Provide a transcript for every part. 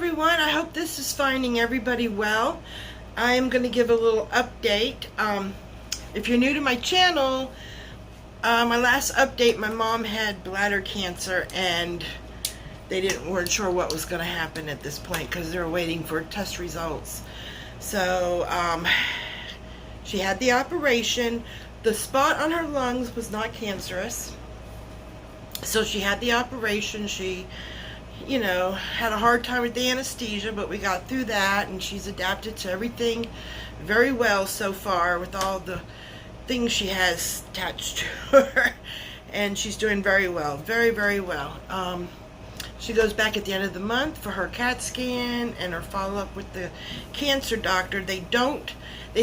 everyone. I hope this is finding everybody well. I am going to give a little update. If you're new to my channel, my last update, my mom had bladder cancer and they weren't sure what was going to happen at this point because they were waiting for test results. So she had the operation. The spot on her lungs was not cancerous. So she had the operation. She had a hard time with the anesthesia, but we got through that, and she's adapted to everything very well so far with all the things she has attached to her, and she's doing very well, very, very well. She goes back at the end of the month for her CAT scan and her follow-up with the cancer doctor. They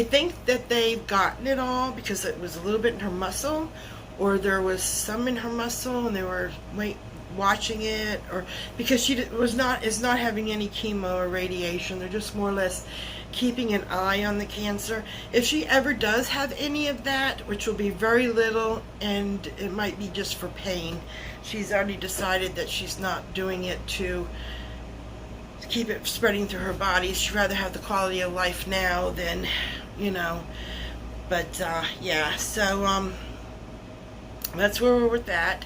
think that they've gotten it all because it was a little bit in her muscle, or there was some in her muscle and they were watching it, or because she is not having any chemo or radiation. They're just more or less keeping an eye on the cancer. If she ever does have any of that, which will be very little, and it might be just for pain, she's already decided that she's not doing it to keep it spreading through her body. She'd rather have the quality of life now than, but yeah, so that's where we're with that.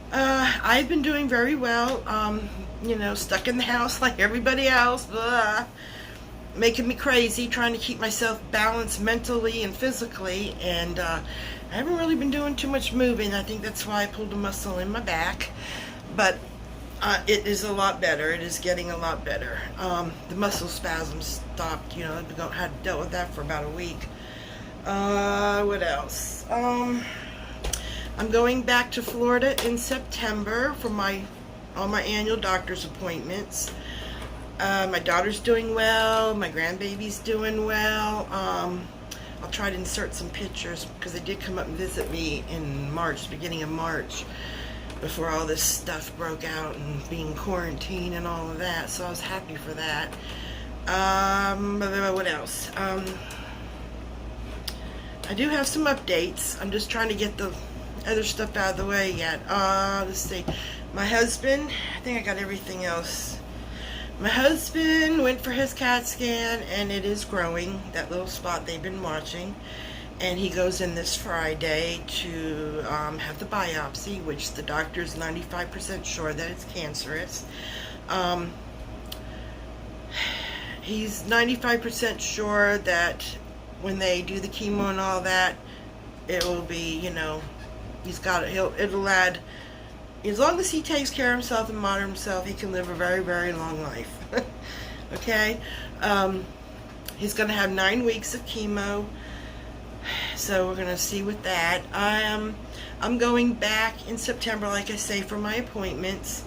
I've been doing very well, stuck in the house like everybody else, making me crazy, trying to keep myself balanced mentally and physically, and I haven't really been doing too much moving. I think that's why I pulled a muscle in my back, but it is a lot better. It is getting a lot better. The muscle spasms stopped. I've had dealt with that for about a week. What else? I'm going back to Florida in September for all my annual doctor's appointments. My daughter's doing well. My grandbaby's doing well. I'll try to insert some pictures because they did come up and visit me in March, beginning of March, before all this stuff broke out and being quarantined and all of that. So I was happy for that. What else? I do have some updates. I'm just trying to get the other stuff out of the way yet. Let's see. My husband, I think I got everything else. My husband went for his CAT scan, and it is growing, that little spot they've been watching. And he goes in this Friday to have the biopsy, which the doctor is 95% sure that it's cancerous. He's 95% sure that when they do the chemo and all that, it will be, he's got it. It'll add, as long as he takes care of himself and monitor himself, he can live a very, very long life. Okay? He's going to have 9 weeks of chemo, so we're going to see with that. I'm going back in September, like I say, for my appointments.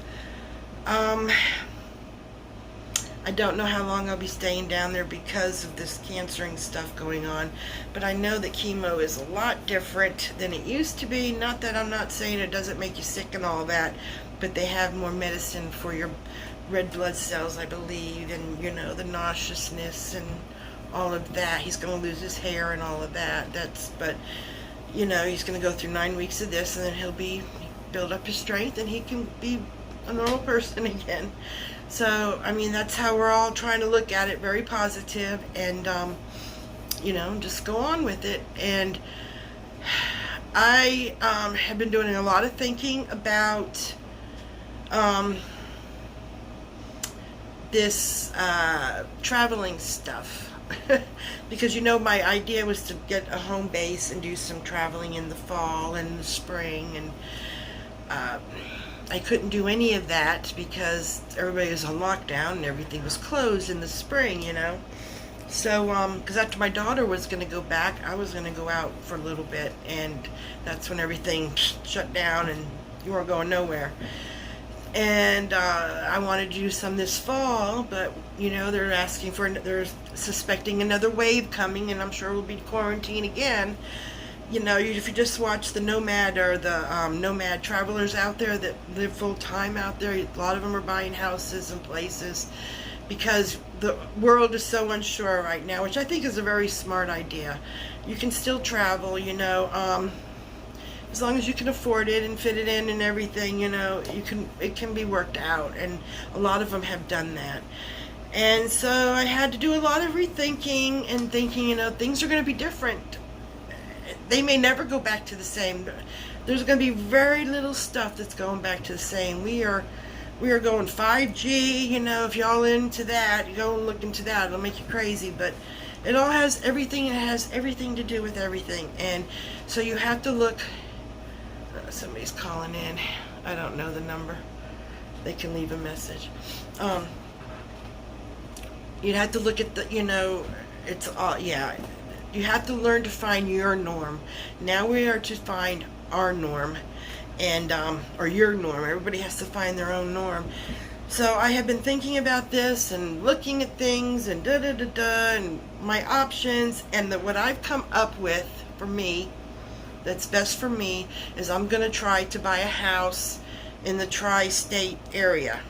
I don't know how long I'll be staying down there because of this cancering stuff going on, but I know that chemo is a lot different than it used to be. Not that I'm not saying it doesn't make you sick and all that, but they have more medicine for your red blood cells, I believe, and the nauseousness and all of that. He's going to lose his hair and all of that. But he's going to go through 9 weeks of this, and then he'll build up his strength, and he can be a normal person again. So, I mean, that's how we're all trying to look at it, very positive, and, just go on with it. And I have been doing a lot of thinking about this traveling stuff. Because, my idea was to get a home base and do some traveling in the fall and the spring, and I couldn't do any of that because everybody was on lockdown and everything was closed in the spring, So, because after my daughter was going to go back, I was going to go out for a little bit, and that's when everything shut down and you weren't going nowhere. And I wanted to do some this fall, but, they're suspecting another wave coming, and I'm sure we'll be quarantined again. If you just watch the nomad or the nomad travelers out there that live full time out there, a lot of them are buying houses and places because the world is so unsure right now, which I think is a very smart idea. You can still travel, as long as you can afford it and fit it in and everything, it can be worked out, and a lot of them have done that. And so I had to do a lot of rethinking and thinking, things are going to be different. They may never go back to the same. There's going to be very little stuff that's going back to the same. We are going 5G, if y'all into that, you go and look into that. It'll make you crazy, but it all has everything. It has everything to do with everything. And so you have to look. Somebody's calling in. I don't know the number. They can leave a message. You'd have to look at it's all, yeah. You have to learn to find your norm. Now we are to find our norm, and or your norm. Everybody has to find their own norm. So I have been thinking about this and looking at things and and my options, and what I've come up with for me that's best for me is I'm going to try to buy a house in the tri-state area.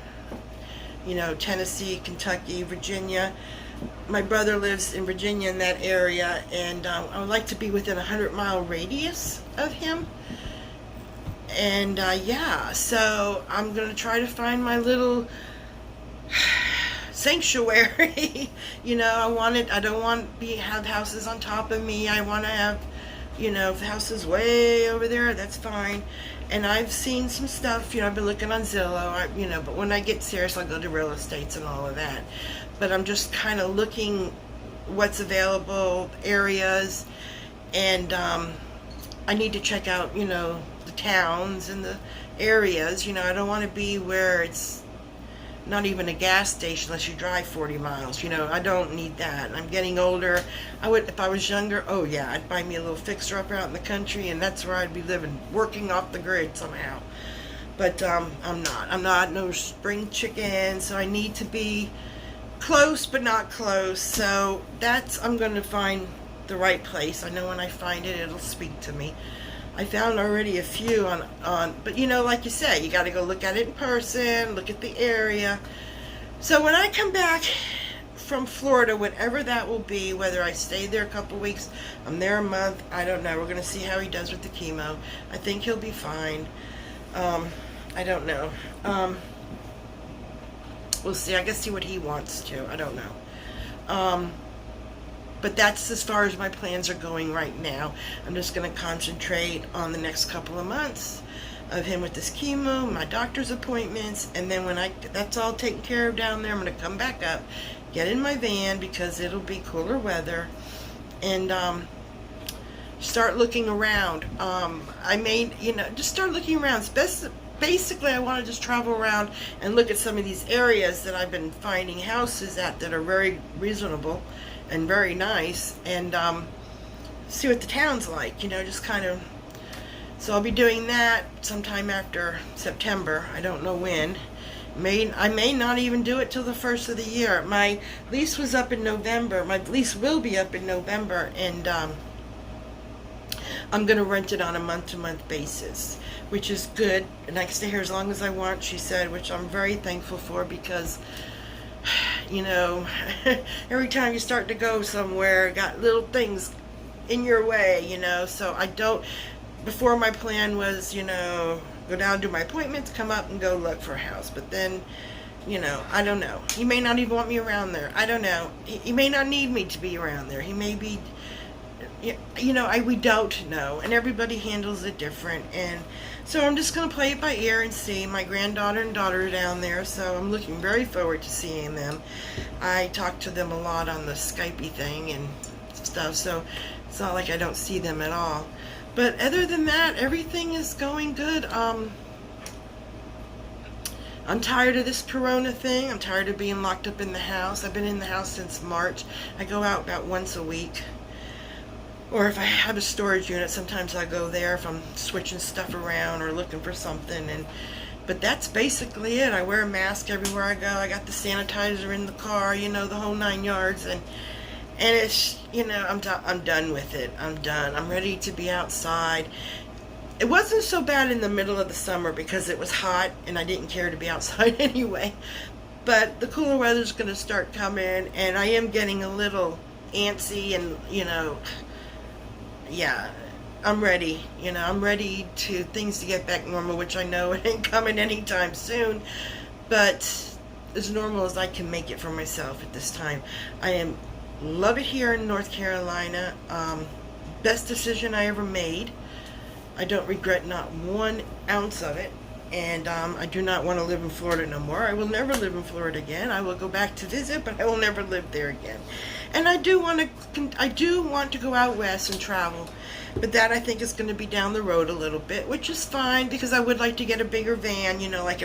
Tennessee, Kentucky, Virginia. My brother lives in Virginia, in that area, and I would like to be within a 100-mile radius of him. And yeah, so I'm going to try to find my little sanctuary. I don't want to have houses on top of me. I want to have, if the house is way over there, that's fine. And I've seen some stuff, I've been looking on Zillow, but when I get serious, I'll go to real estates and all of that. But I'm just kind of looking what's available, areas, and I need to check out, the towns and the areas. I don't want to be where it's not even a gas station unless you drive 40 miles. I don't need that. I'm getting older. If I was younger, oh yeah, I'd buy me a little fixer-upper out in the country, and that's where I'd be living, working off the grid somehow. But I'm not no spring chicken, so I need to be close but not close. So I'm going to find the right place. I know when I find it, it'll speak to me. I found already a few but like you say, you got to go look at it in person, look at the area. So when I come back from Florida, whatever that will be, whether I stay there a couple weeks, I'm there a month, I don't know. We're going to see how he does with the chemo. I think he'll be fine. I don't know. We'll see. I guess see what he wants to. I don't know. But that's as far as my plans are going right now. I'm just going to concentrate on the next couple of months of him with this chemo, my doctor's appointments, and then when that's all taken care of down there, I'm going to come back up, get in my van because it'll be cooler weather, and start looking around. I may, just start looking around. Basically, I want to just travel around and look at some of these areas that I've been finding houses at that are very reasonable and very nice, and see what the town's like, just kind of. So I'll be doing that sometime after September. I don't know when. I may not even do it till the first of the year. My lease was up in November. My lease will be up in November, and I'm going to rent it on a month-to-month basis, which is good. And I can stay here as long as I want, she said, which I'm very thankful for, because every time you start to go somewhere, got little things in your way, so I don't. Before, my plan was, go down, do my appointments, come up and go look for a house. But then, I don't know. He may not even want me around there. I don't know. He may not need me to be around there. He may be, we don't know. And everybody handles it different. And so I'm just going to play it by ear and see. My granddaughter and daughter are down there, so I'm looking very forward to seeing them. I talk to them a lot on the Skypey thing and stuff, so it's not like I don't see them at all. But other than that, everything is going good. I'm tired of this corona thing. I'm tired of being locked up in the house. I've been in the house since March. I go out about once a week. Or if I have a storage unit, sometimes I go there if I'm switching stuff around or looking for something. But that's basically it. I wear a mask everywhere I go. I got the sanitizer in the car, the whole 9 yards. And it's, I'm done with it. I'm done. I'm ready to be outside. It wasn't so bad in the middle of the summer because it was hot and I didn't care to be outside anyway. But the cooler weather's going to start coming, and I am getting a little antsy and, yeah, I'm ready. You know, I'm ready to things to get back normal, which I know it ain't coming anytime soon, but as normal as I can make it for myself at this time. Love it here in North Carolina. Best decision I ever made. I don't regret not 1 ounce of it. And I do not want to live in Florida no more. I will never live in Florida again. I will go back to visit, but I will never live there again. And I do want to go out west and travel, but that I think is going to be down the road a little bit, which is fine because I would like to get a bigger van, you know, like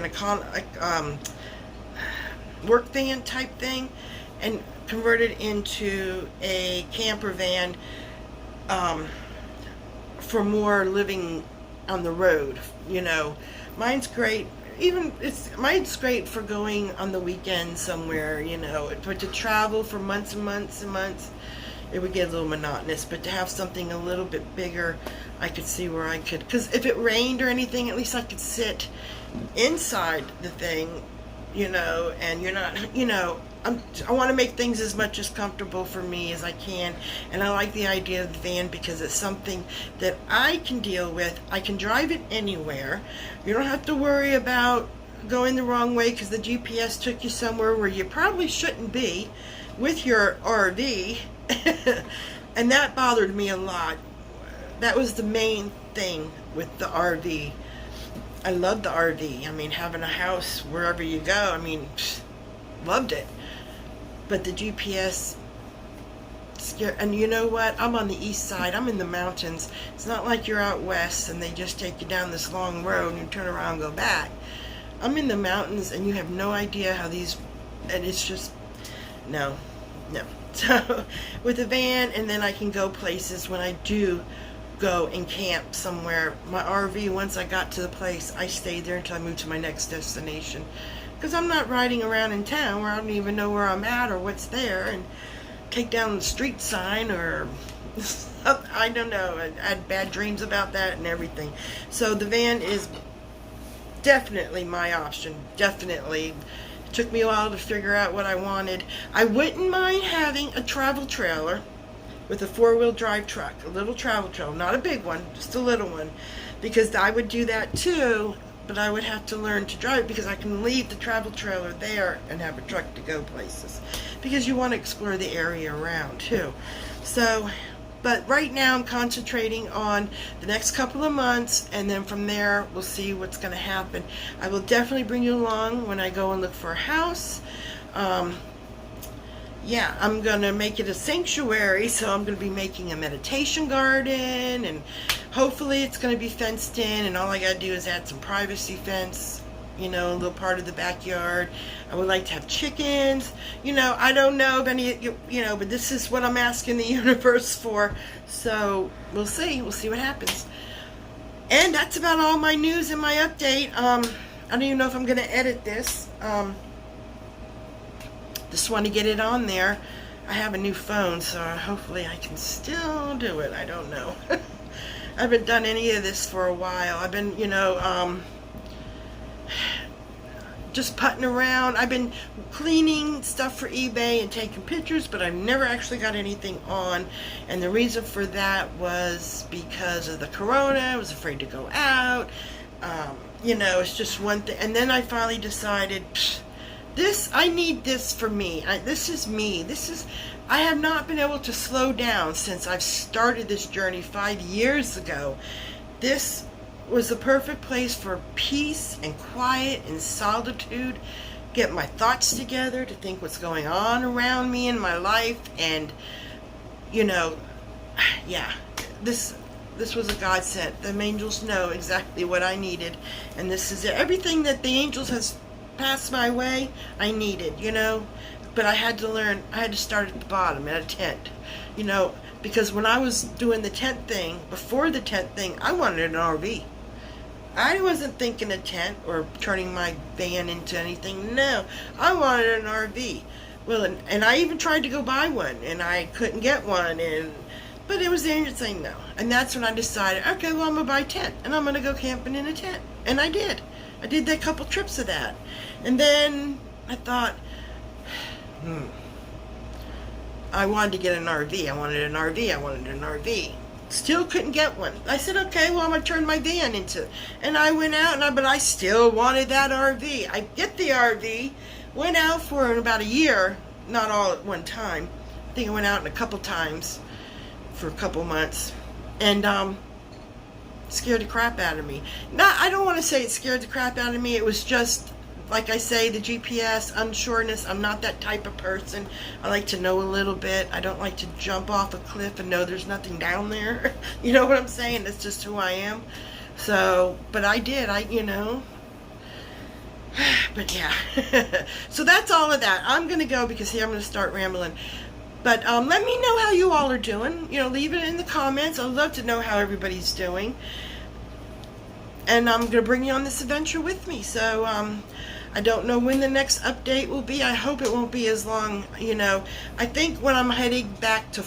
work van type thing, and convert it into a camper van for more living on the road, you know. Mine's great. Mine's great for going on the weekend somewhere, you know. But to travel for months and months and months, it would get a little monotonous. But to have something a little bit bigger, I could see where I could. Because if it rained or anything, at least I could sit inside the thing, you know. And you're not, you know. I want to make things as much as comfortable for me as I can, and I like the idea of the van because it's something that I can deal with. I can drive it anywhere. You don't have to worry about going the wrong way because the GPS took you somewhere where you probably shouldn't be with your RV, and that bothered me a lot. That was the main thing with the RV. I love the RV. I mean, having a house wherever you go, I mean, loved it. But the GPS scared, and you know what? I'm on the east side. I'm in the mountains. It's not like you're out west and they just take you down this long road and you turn around and go back. I'm in the mountains and you have no idea how these, and it's just, no. So with a van, and then I can go places when I do go and camp somewhere. My RV, once I got to the place, I stayed there until I moved to my next destination. Because I'm not riding around in town where I don't even know where I'm at or what's there, and take down the street sign or I don't know. I had bad dreams about that and everything. So the van is definitely my option. Definitely. It took me a while to figure out what I wanted. I wouldn't mind having a travel trailer with a 4-wheel drive truck, a little travel trailer, not a big one, just a little one, because I would do that too. But I would have to learn to drive because I can leave the travel trailer there and have a truck to go places. Because you want to explore the area around too. So, but right now I'm concentrating on the next couple of months, and then from there we'll see what's going to happen. I will definitely bring you along when I go and look for a house. Yeah, I'm going to make it a sanctuary, so I'm going to be making a meditation garden, and hopefully it's going to be fenced in, and all I got to do is add some privacy fence, you know, a little part of the backyard. I would like to have chickens, you know. I don't know if any, you know, but this is what I'm asking the universe for, so we'll see what happens. And that's about all my news and my update. I don't even know if I'm going to edit this. Just want to get it on there. I have a new phone, so hopefully I can still do it. I don't know. I haven't done any of this for a while. I've been, you know, just putting around. I've been cleaning stuff for eBay and taking pictures, but I've never actually got anything on. And the reason for that was because of the corona. I was afraid to go out. You know, it's just one thing. And then I finally decided, I need this for me. This is me. I have not been able to slow down since I've started this journey 5 years ago. This was the perfect place for peace and quiet and solitude. Get my thoughts together, to think what's going on around me in my life. And, you know, yeah, this was a godsend. The angels know exactly what I needed. And this is it. Everything that the angels has passed my way, I needed, you know. But I had to learn, I had to start at the bottom, at a tent, you know, because when I was doing the tent thing, before the tent thing, I wanted an RV. I wasn't thinking a tent or turning my van into anything. No, I wanted an RV. Well, and I even tried to go buy one, and I couldn't get one, but it was the angel saying no. And that's when I decided, okay, well, I'm going to buy a tent, and I'm going to go camping in a tent. And I did. I did that couple trips of that. And then I thought, I wanted to get an RV. I wanted an RV. Still couldn't get one. I said, okay, well, I'm going to turn my van into. And I went out, but I still wanted that RV. I get the RV, went out for about a year, not all at one time. I think I went out a couple times for a couple months. And scared the crap out of me. I don't want to say it scared the crap out of me. It was just, like I say, the GPS, unsureness. I'm not that type of person. I like to know a little bit. I don't like to jump off a cliff and know there's nothing down there. You know what I'm saying? That's just who I am. So, but I did. But yeah. So that's all of that. I'm going to go because here I'm going to start rambling. But let me know how you all are doing. You know, leave it in the comments. I'd love to know how everybody's doing. And I'm going to bring you on this adventure with me. So, I don't know when the next update will be. I hope it won't be as long, you know. I think when I'm heading back to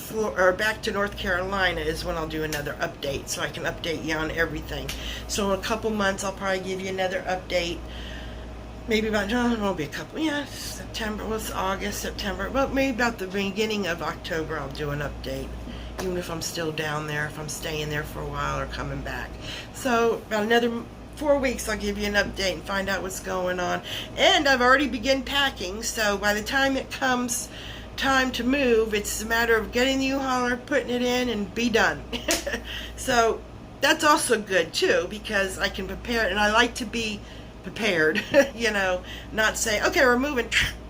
back to North Carolina is when I'll do another update, so I can update you on everything. So in a couple months, I'll probably give you another update. Maybe about, no, it won't be a couple, yeah, September, what's August, September, well, maybe about the beginning of October, I'll do an update. Even if I'm still down there, if I'm staying there for a while or coming back. So about another 4 weeks, I'll give you an update and find out what's going on. And I've already begun packing, so by the time it comes time to move, it's a matter of getting the U-Hauler, putting it in, and be done. So that's also good too, because I can prepare it, and I like to be prepared, you know, not say, okay, we're moving,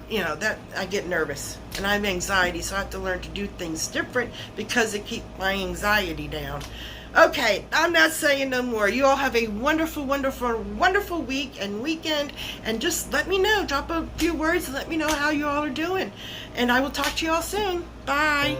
you know, that I get nervous and I have anxiety, so I have to learn to do things different because it keeps my anxiety down. Okay, I'm not saying no more. You all have a wonderful, wonderful, wonderful week and weekend, and just let me know. Drop a few words and let me know how you all are doing. And I will talk to you all soon. Bye.